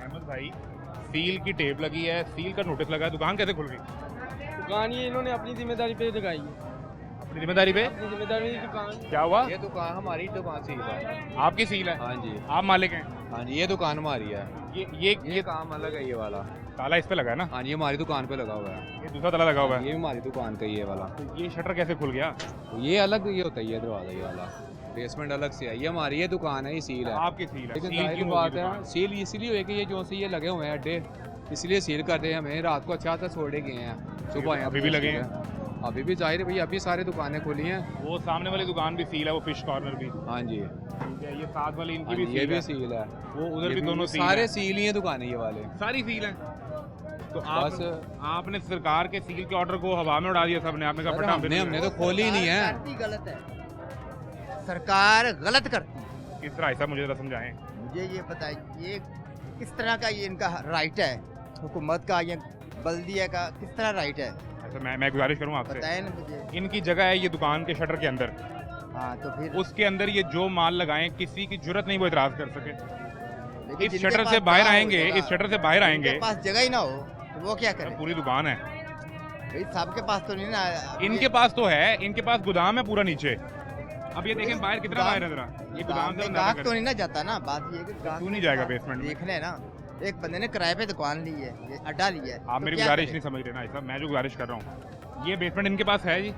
अहमद भाई, सील की टेप लगी है, सील का नोटिस लगा है, दुकान कैसे खुल गई? दुकान ये इन्होंने अपनी जिम्मेदारी पे लगाई है। अपनी जिम्मेदारी पे? अपनी जिम्मेदारी दुकान। क्या हुआ? ये दुकान हमारी दुकान सील है। आपकी सील है? हाँ जी, आप मालिक हैं? हाँ जी, ये दुकान हमारी है। ये काम अलग है, ये वाला। ताला इस पे लगा है ना? हाँ जी, हमारी दुकान पे लगा हुआ है। ये दूसरा ताला लगा हुआ है। ये भी हमारी दुकान का ही ये वाला। तो ये शटर कैसे खुल गया? तो ये अलग ये होता है, ये दरवाजा ये वाला बेसमेंट अलग से है। ये हमारी ये दुकान है, ये सील है। आपकी सील है। लेकिन सील जाहिर क्यों बात होगी है, दुकान? सील इसलिए हुई कि ये जो से ये लगे हुए हैं अड्डे, इसलिए सील करते हैं। हमें रात को अच्छा सा छोड़े गए हैं, सुबह आए अभी भी लगे हैं? अभी भी जाहिर है भैया, अभी सारी दुकानें खुली हैं। वो सामने वाली दुकान भी सील है, वो फिश कॉर्नर भी। हाँ जी, ठीक है, ये साथ वाली इनकी हाँ भी जी, ये सील भी है। सील है। वो उधर ये भी दोनों सील सारे हैं। सील ही हैं दुकानें ये वाले। सारी सील है। तो बस आपने सरकार के सील के ऑर्डर को हवा में उड़ा दिया सबने। आपने कहा सर, फटाफट हमने तो खोली ही नहीं है। गलत है, सरकार गलत करती है। किस तरह ऐसा मुझे जरा समझाएं। मुझे ये बताइए किस तरह का ये इनका राइट है, हुकूमत का या बल्दिया का, किस तरह राइट है? अच्छा, मैं गुजारिश करूँ आपसे, बताएं ना मुझे। इनकी जगह है ये दुकान के शटर के अंदर, हाँ तो फिर उसके अंदर ये जो माल लगाएं, किसी की जरूरत नहीं वो इतराज कर सके। लेकिन इस जिनके शटर पास से बाहर जगह हो, आएंगे, जगह, इस शटर से बाहर आएंगे, जिनके पास जगह ही ना हो तो वो क्या करे? पूरी दुकान है। भाई सबके पास तो नहीं ना। इनके पास तो है, इनके पास गोदाम है पूरा नीचे। अब ये देखें बाहर कितना बाहर है जरा, ये गोदाम से अंदाजा ग्राहक तो करें। नहीं ना जाता ना। बात ये है कि ग्राहक क्यों नहीं जाएगा बेसमेंट में? देखने ना, एक बंदे ने किराए पे दुकान ली है, ये अड्डा लिया है, आप तो मेरी क्या गुजारिश करे? नहीं समझ रहे ना ऐसा, मैं जो गुजारिश कर रहा हूँ, ये बेसमेंट इनके पास है जी,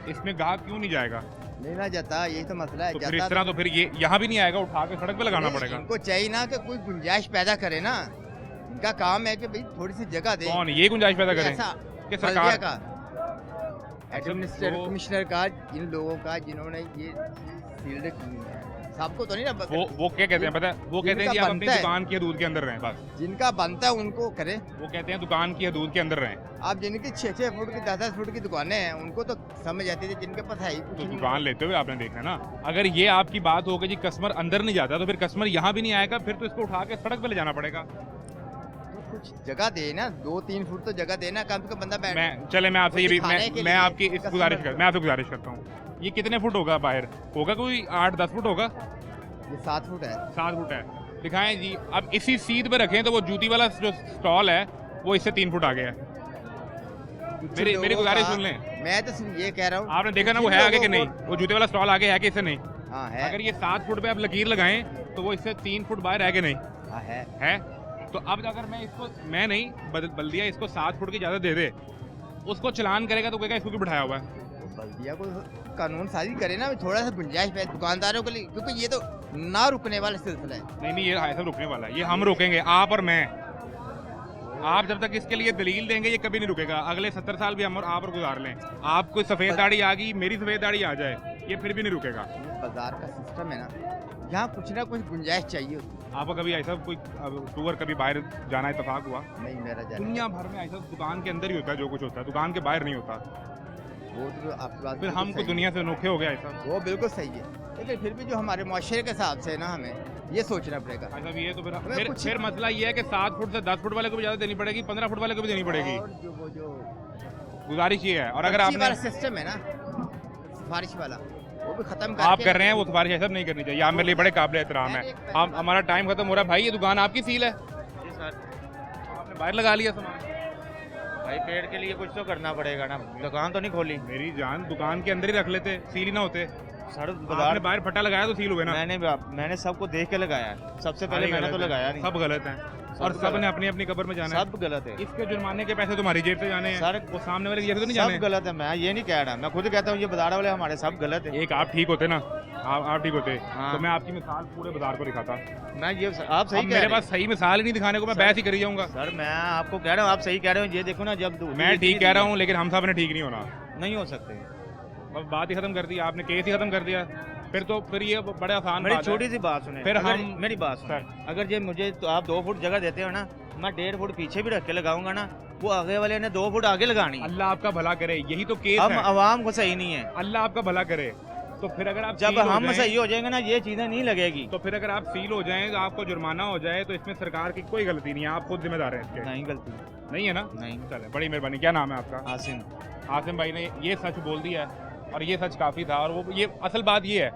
इसमें ग्राहक क्यों नहीं जाएगा? नहीं ना जाता, यही तो मसला है। तो फिर जाता इस तरह तो फिर ये यहाँ भी नहीं आएगा, उठा के सड़क पे लगाना नहीं, पड़ेगा। इनको चाहिए ना कि कोई गुंजाइश पैदा करे ना। इनका काम है कि भाई थोड़ी सी जगह दे। कौन ये गुंजाइश पैदा करें ऐसा कि बल्दिया सरकार का, एडमिनिस्ट्रेटर वो- कमिश्नर का, इन लोगों का जिन्होंने ये फील्ड की है, सबको तो नहीं ना वो क्या कहते हैं पता है? वो कहते हैं जिनका कि आप अपनी बनता है। दुकान की हदूद के अंदर रहें बस। जिनका बनता है उनको करे। वो कहते हैं दुकान की हदूद के अंदर रहें। आप जिनकी 6-6 फुट की 10-10 फुट की दुकानें हैं उनको तो समझ आती थी, जिनके पास है ही कुछ तो नहीं। दुकान लेते हुए आपने देखा ना, अगर ये आपकी बात हो गई जी कस्टमर अंदर नहीं जाता, तो फिर कस्टमर यहाँ भी नहीं आएगा, फिर तो इसको उठा के सड़क पे ले जाना पड़ेगा। तो कुछ जगह दे ना, 2-3 फुट तो जगह देना, कम से कम बंदा बैठ। मैं आपसे ये भी दिखाने के मैं लिए आपकी इस customer गुजारिश को। मैं आपसे गुजारिश करता हूँ, ये कितने फुट होगा बाहर? होगा कोई 8-10 फुट होगा? ये 7 फुट है। 7 फुट है। दिखाएं जी, अब इसी सीध पे रखें तो वो जूती वाला जो स्टॉल है वो इससे 3 फुट आगे है। कुछ मेरी लोगों गुजारिश का- सुन लें। मैं तो सिर्फ ये कह रहा हूँ, आपने देखा ना वो जिन है आगे कि लोगों नहीं? को- वो जूते वाला स्टॉल आगे है कि इससे नहीं? हाँ है। अगर ये 7 फुट पे आप लकीर लगाएं तो वो इससे 3 फुट बाहर है कि नहीं? हाँ है। तो अब अगर मैं इसको, मैं नहीं बल्दिया इसको 7 फुट की इजाजत दे दे, उसको चलान करेगा तो कहेगा इसको क्यों बिठाया हुआ है? तो बल्दिया को कानून साजी करे ना, थोड़ा सा गुंजाइश है दुकानदारों के लिए, क्योंकि ये तो ना रुकने वाला सिलसिला है। नहीं नहीं, ये ऐसा रुकने वाला है, ये हम रोकेंगे, आप और मैं। आप जब तक इसके लिए दलील देंगे ये कभी नहीं रुकेगा। अगले 70 साल भी हम और आप और गुजार लें, आपको सफेद दाढ़ी आ गई, मेरी सफेद दाढ़ी आ जाए, ये फिर भी नहीं रुकेगा। ये बाजार का सिस्टम है ना, यहाँ कुछ ना कुछ गुंजाइश चाहिए होती है। आपको कभी ऐसा कोई टूर कभी बाहर जाना इत्तेफाक हुआ? नहीं मेरा जाना, दुनिया भर में ऐसा दुकान के अंदर ही होता है, जो कुछ होता है दुकान के बाहर नहीं होता। वो तो आपकी बात फिर बिल्कुल हम सही दुनिया से अनोखे हो गए ऐसा। है। वो बिल्कुल सही है, लेकिन फिर भी जो हमारे मुआशरे के हिसाब से ना हमें ये सोचना पड़ेगा। ऐसा भी है तो हमें फिर कुछ- फिर मसला ये है कि 7 फुट से 10 फुट वाले को भी ज्यादा देनी पड़ेगी, 15 फुट वाले को भी देनी पड़ेगी। और जो वो जो गुजारिश ये है। और अगर पर्ची आपने वाला सिस्टम है ना, सिफारिश वाला, वो भी खत्म करके आप कर रहे हैं वो सिफारिश ऐसा नहीं करनी चाहिए। आप मेरे लिए बड़े काबिल एहतराम है। हम हमारा टाइम खत्म हो रहा है भाई, ये दुकान आपकी सील है, जी सर, आपने बाहर लगा लिया सामान। भाई पेड़ के लिए कुछ तो करना पड़ेगा ना, दुकान तो नहीं खोली। मेरी जान, दुकान के अंदर ही रख लेते, सील ही ना होते। सर आपने बाजार बाहर फटा लगाया तो सील हुए ना। मैंने सबको देख के लगाया है, सबसे पहले सारे मैंने गलत तो हैं, लगाया नहीं। सब गलत हैं और सब सब ने गलत। अपनी अपनी कब्र में जाना है। सब गलत है, इसके जुर्माने के पैसे तुम्हारी जेब से जाने हैं सर। वो सामने वाले की जेब से तो नहीं सब जाने। गलत है। मैं ये नहीं कह रहा, मैं खुद कहता हूँ ये बाजार वाले हमारे सब गलत है। एक आप ठीक होते ना, आप ठीक होते हाँ। तो मैं आपकी मिसाल पूरे बाजार को दिखाता। मैं ये आप सही अब कह मेरे रहे पास सही मिसाल ही नहीं दिखाने को, मैं सर। बहस ही करी जाऊंगा। सर मैं आपको कह रहा हूँ, आप सही कह रहे हो। ये देखो ना, जब मैं ठीक कह रहा हूँ लेकिन हम सब ने ठीक नहीं होना। नहीं हो सकते। बस बात ही खत्म कर दी आपने, केस ही खत्म कर दिया। फिर ये बड़ा आसान मेरी बात है। छोटी सी बात सुने, फिर अगर हम- मेरी बात सर। सुने, अगर ये मुझे तो आप 2 फुट जगह देते हो ना, मैं 1.5 फुट पीछे भी रख के लगाऊंगा ना, वो आगे वाले ने 2 फुट आगे लगानी है। अल्लाह आपका भला करे, यही तो केस हम है। आवाम को सही नहीं है। अल्लाह आपका भला करे। तो फिर अगर आप जब सील हो हम जाएं- सही हो जाएंगे ना, ये चीजें नहीं लगेगी। तो फिर अगर आप सील हो जाएं तो आपको जुर्माना हो जाए तो इसमें सरकार की कोई गलती नहीं है, आप खुद जिम्मेदार हैं इसके। नहीं गलती, नहीं है ना? नहीं। चले, बड़ी मेहरबानी। क्या नाम है आपका? आसिम। आसिम भाई ने ये सच बोल दिया है और ये सच काफ़ी था। और वो ये असल बात ये है